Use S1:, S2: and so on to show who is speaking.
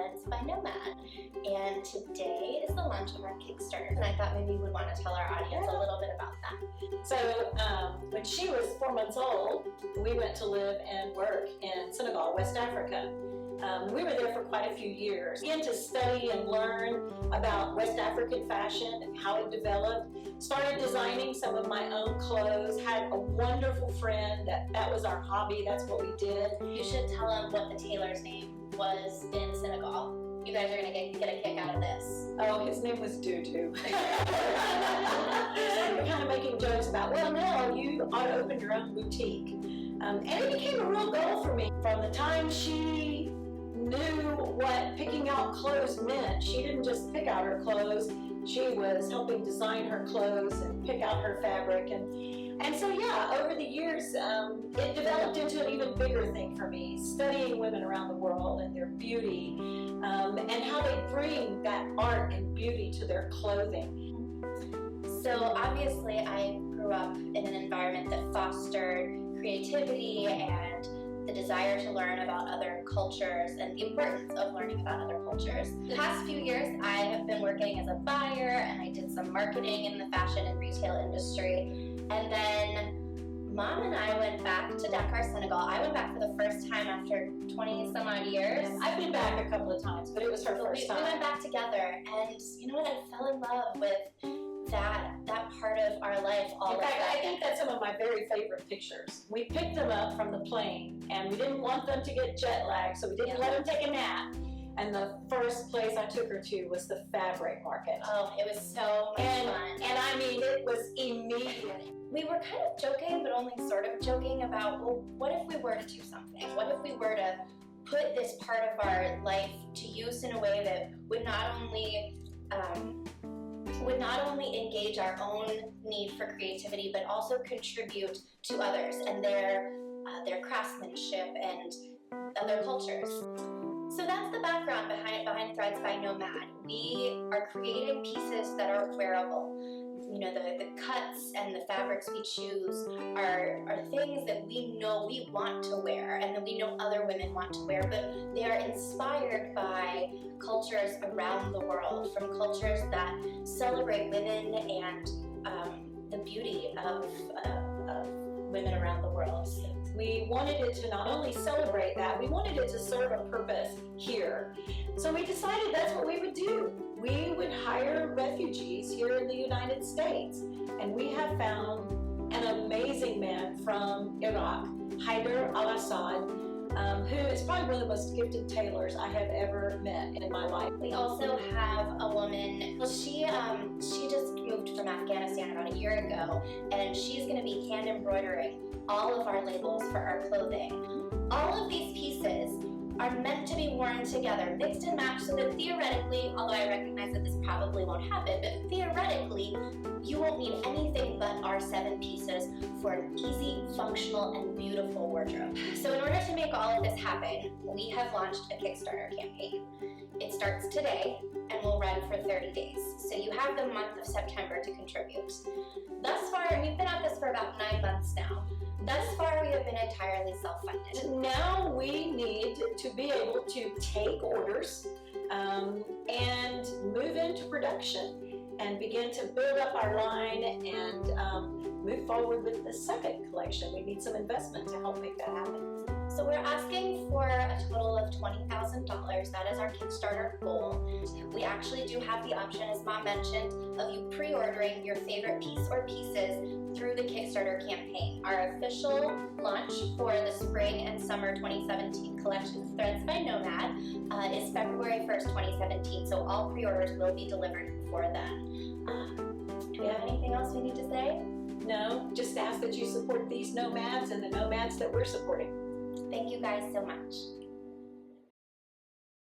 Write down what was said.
S1: Threads by Nomad. And today is the launch of our Kickstarter, and I thought maybe you would want to tell our audience a little bit about that.
S2: So when she was 4 months old, we went to live and work in Senegal, West Africa. We were there for quite a few years. Began to study and learn about West African fashion and how it developed. Started designing some of my own clothes. Had a wonderful friend that was our hobby. That's what we did.
S1: You should tell them what the tailor's name was in Senegal. You guys are going to get a kick out of this.
S2: Oh, his name was Doo-Doo. We started kind of making jokes about, well, no, you ought to open your own boutique. And it became a real goal for me. From the time she knew what picking out clothes meant, she didn't just pick out her clothes, she was helping design her clothes and pick out her fabric. And so, yeah, over the years, it developed into an even bigger thing for me, studying women around the world and their beauty, and how they bring that art and beauty to their clothing.
S1: So obviously I grew up in an environment that fostered creativity and the desire to learn about other cultures and the importance of learning about other cultures. The past few years I have been working as a buyer, and I did some marketing in the fashion and retail industry. And then Mom and I went back to Dakar, Senegal. I went back for the first time after 20 some odd years.
S2: I've been back a couple of times, but it was her first time.
S1: We went back together, and you know what? I fell in love with that part of our life all
S2: in
S1: of
S2: fact,
S1: that.
S2: I think that's some of my very favorite pictures. We picked them up from the plane, and we didn't want them to get jet lagged, so we didn't let them take a nap. And the first place I took her to was the fabric market.
S1: Oh, it was so much fun.
S2: And I mean, it was immediate.
S1: We were kind of joking, but only sort of joking about, well, what if we were to do something? What if we were to put this part of our life to use in a way that would not only engage our own need for creativity, but also contribute to others and their craftsmanship and other cultures. So that's the background behind Threads by Nomad. We are creating pieces that are wearable. You know, the cuts and the fabrics we choose are things that we know we want to wear and that we know other women want to wear, but they are inspired by cultures around the world, from cultures that celebrate women and the beauty of women around the world.
S2: We wanted it to not only celebrate that, we wanted it to serve a purpose here. So we decided that's what we would do. We would hire refugees here in the United States. And we have found an amazing man from Iraq, Haider al-Assad, who is probably one of the most gifted tailors I have ever met in my life.
S1: We also have a woman, well, she just moved from Afghanistan about a year ago, and she's going to be hand embroidering all of our labels for our clothing. All of these pieces are meant to be worn together, mixed and matched, so that theoretically, although I recognize that this probably won't happen, but theoretically, you won't need anything but our 7 pieces for an easy, functional, and beautiful wardrobe. So in order to make all of this happen, we have launched a Kickstarter campaign. It starts today and will run for 30 days. So you have the month of September to contribute. Thus far, we've been at this for about 9 months now. Thus far, we have been entirely self-funded.
S2: Now we need to be able to take orders and move into production and begin to build up our line and move forward with the second collection. We need some investment to help make that happen.
S1: So we're asking for a total of $20,000. That is our Kickstarter goal. We actually do have the option, as Mom mentioned, of you pre-ordering your favorite piece or pieces through the Kickstarter campaign. Our official launch for the spring and summer 2017 collection of Threads by Nomad is February 1st, 2017. So all pre-orders will be delivered before then. Do we have anything else we need to say?
S2: No, just ask that you support these nomads and the nomads that we're supporting.
S1: Thank you guys so much.